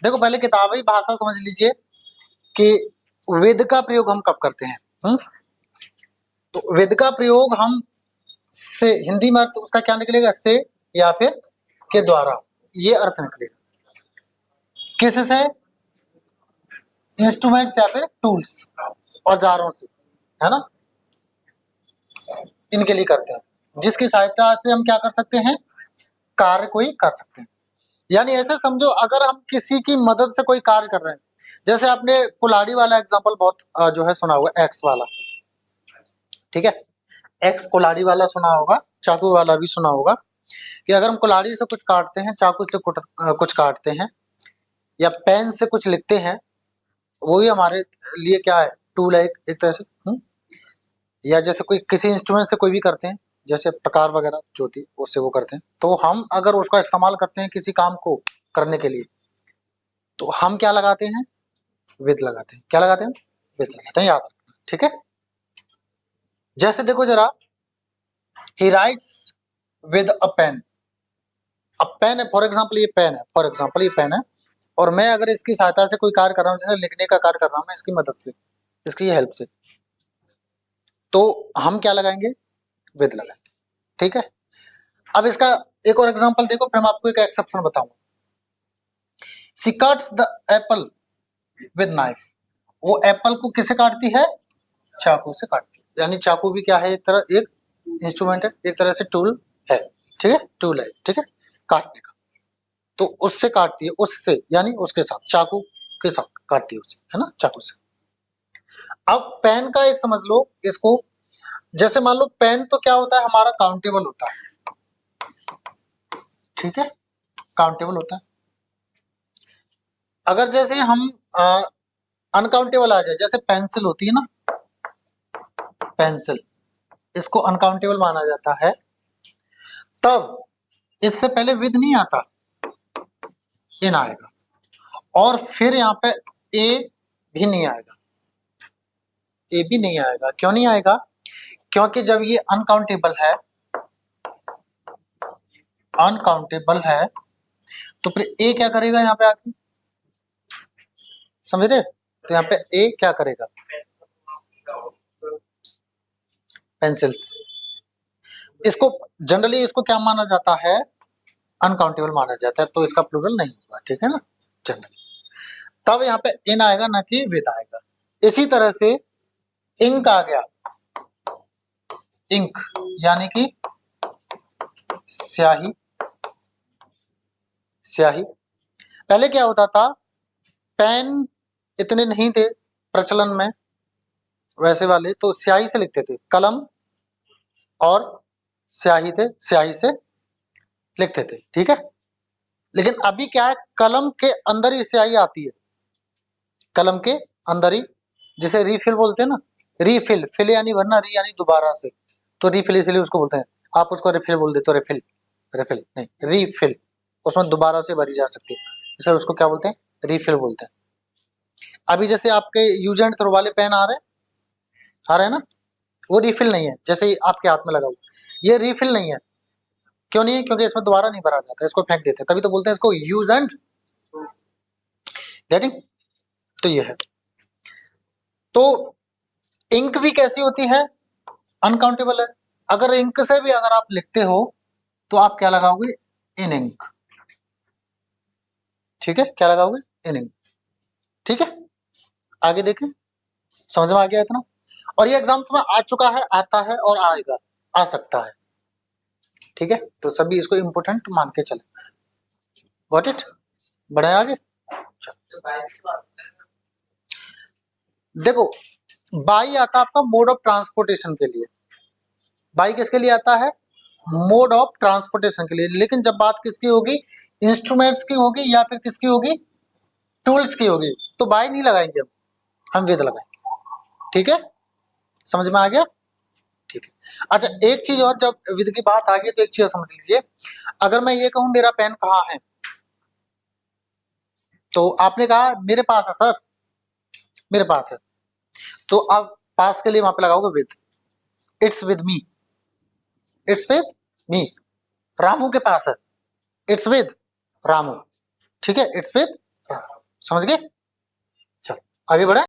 देखो पहले किताबी भाषा समझ लीजिए कि वेद का प्रयोग हम कब करते हैं। तो वेद का प्रयोग हम से हिंदी में अर्थ उसका क्या निकलेगा, से या फिर के द्वारा, ये अर्थ निकलेगा। किससे? इंस्ट्रूमेंट्स या फिर टूल्स, औजारों से, है ना, इनके लिए करते हैं, जिसकी सहायता से हम क्या कर सकते हैं, कार्य कोई कर सकते हैं। यानी ऐसे समझो अगर हम किसी की मदद से कोई कार्य कर रहे हैं, जैसे आपने कुल्हाड़ी वाला एग्जांपल बहुत जो है सुना होगा, एक्स वाला, ठीक है, एक्स कुल्हाड़ी वाला सुना होगा, चाकू वाला भी सुना होगा, कि अगर हम कुल्हाड़ी से कुछ काटते हैं, चाकू से कुछ काटते हैं, या पेन से कुछ लिखते हैं, वो ही हमारे लिए क्या है, टूल है एक तरह से। या जैसे कोई किसी इंस्ट्रूमेंट से कोई भी करते हैं, जैसे प्रकार वगैरह जो होती है उससे वो करते हैं, तो हम अगर उसका इस्तेमाल करते हैं किसी काम को करने के लिए, तो हम क्या लगाते हैं, विद लगाते हैं। क्या लगाते हैं? विद लगाते हैं, याद रखना, ठीक है। जैसे देखो जरा, he writes with a pen. अब पेन है, फॉर एग्जाम्पल ये पेन है, फॉर एग्जाम्पल ये पेन है, और मैं अगर इसकी सहायता से कोई कार्य कर रहा हूँ, जैसे लिखने का कार्य कर रहा हूँ मैं इसकी मदद से, इसकी हेल्प से, तो हम क्या लगाएंगे, विद लगाएंगे, ठीक है। अब इसका एक और एग्जांपल देखो, फिर मैं आपको एक एक्सेप्शन बताऊंगा। She cuts the Apple with knife. वो एप्पल को किसे काटती है, चाकू से काटती है। यानी चाकू भी क्या है, एक तरह एक इंस्ट्रूमेंट है, एक तरह से टूल है, ठीक है, टूल है, ठीक है, काटने का। तो उससे काटती है, उससे यानी उसके साथ, चाकू के साथ काटती है उसे, है ना, चाकू से। अब पेन का एक समझ लो इसको, जैसे मान लो पेन तो क्या होता है, हमारा काउंटेबल होता है, ठीक है, काउंटेबल होता है। अगर जैसे हम अनकाउंटेबल आ जाए, जैसे पेंसिल होती है ना, पेंसिल, इसको अनकाउंटेबल माना जाता है, तब इससे पहले विद नहीं आता, इन आएगा, और फिर यहाँ पे ए भी नहीं आएगा, ए भी नहीं आएगा। क्यों नहीं आएगा? क्योंकि जब ये अनकाउंटेबल है, अनकाउंटेबल है, तो फिर ए क्या करेगा यहाँ पे आके, समझ रहे? तो यहाँ पे ए क्या करेगा, पेंसिल्स। इसको जनरली इसको क्या माना जाता है, अनकाउंटेबल माना जाता है, तो इसका प्लूरल नहीं होगा, ठीक है ना, जनरली। तब यहाँ पे इन आएगा, ना कि विद आएगा। इसी तरह से इंक आ गया, इंक यानी कि स्याही, स्याही। पहले क्या होता था, पेन इतने नहीं थे प्रचलन में वैसे वाले, तो स्याही से लिखते थे, कलम और स्याही थे, स्याही से लिखते थे, ठीक है। लेकिन अभी क्या है, कलम के अंदर ही स्याही आती है, कलम के अंदर ही, जिसे रिफिल बोलते हैं ना, रिफिल, फिल यानी भरना, री यानी दोबारा से, तो रिफिल इसलिए उसको बोलते हैं। आप उसको रिफिल बोल देते हो, रिफिल, रिफिल नहीं, रिफिल, उसमें दोबारा से भरी जा सकती है, इसलिए उसको क्या बोलते हैं, रिफिल बोलते हैं। अभी जैसे आपके यूज एंड थ्रो वाले पेन आ रहे हैं ना, वो रिफिल नहीं है, जैसे आपके हाथ में लगा हुआ, ये रिफिल नहीं है। क्यों नहीं है? क्योंकि इसमें दोबारा नहीं भरा जाता, इसको फेंक देते हैं, तभी तो बोलते हैं इसको यूज एंड, गेटिंग? तो ये है। तो इंक भी कैसी होती है, अनकाउंटेबल है। अगर इंक से भी अगर आप लिखते हो, तो आप क्या लगाओगे, इन इंक, ठीक है, क्या लगाओगे, इन इंक, ठीक है। आगे देखें, समझ में आ गया इतना? और ये एग्जाम्स में आ चुका है, आता है और आएगा, आ सकता है, ठीक है। तो सभी इसको इंपोर्टेंट मान के चले, गॉट इट? बढ़े आगे। देखो, बाई आता है आपका मोड ऑफ ट्रांसपोर्टेशन के लिए, बाई किसके लिए आता है, मोड ऑफ ट्रांसपोर्टेशन के लिए। लेकिन जब बात किसकी होगी, इंस्ट्रूमेंट्स की होगी या फिर किसकी होगी, टूल्स की होगी, तो बाई नहीं लगाएंगे हम विद लगाएंगे, ठीक है, समझ में आ गया? ठीक है। अच्छा, एक चीज और, जब विद की बात आ गई तो एक चीज समझ लीजिए, अगर मैं ये कहूं मेरा पेन कहाँ है, तो आपने कहा मेरे पास है सर, मेरे पास है, तो अब पास के लिए वहां पे लगाओगे with, it's with me, it's with me, Ramu के पास है, इट्स विद रामू, ठीक है, इट्स विद समझ गए? चलो आगे बढ़े।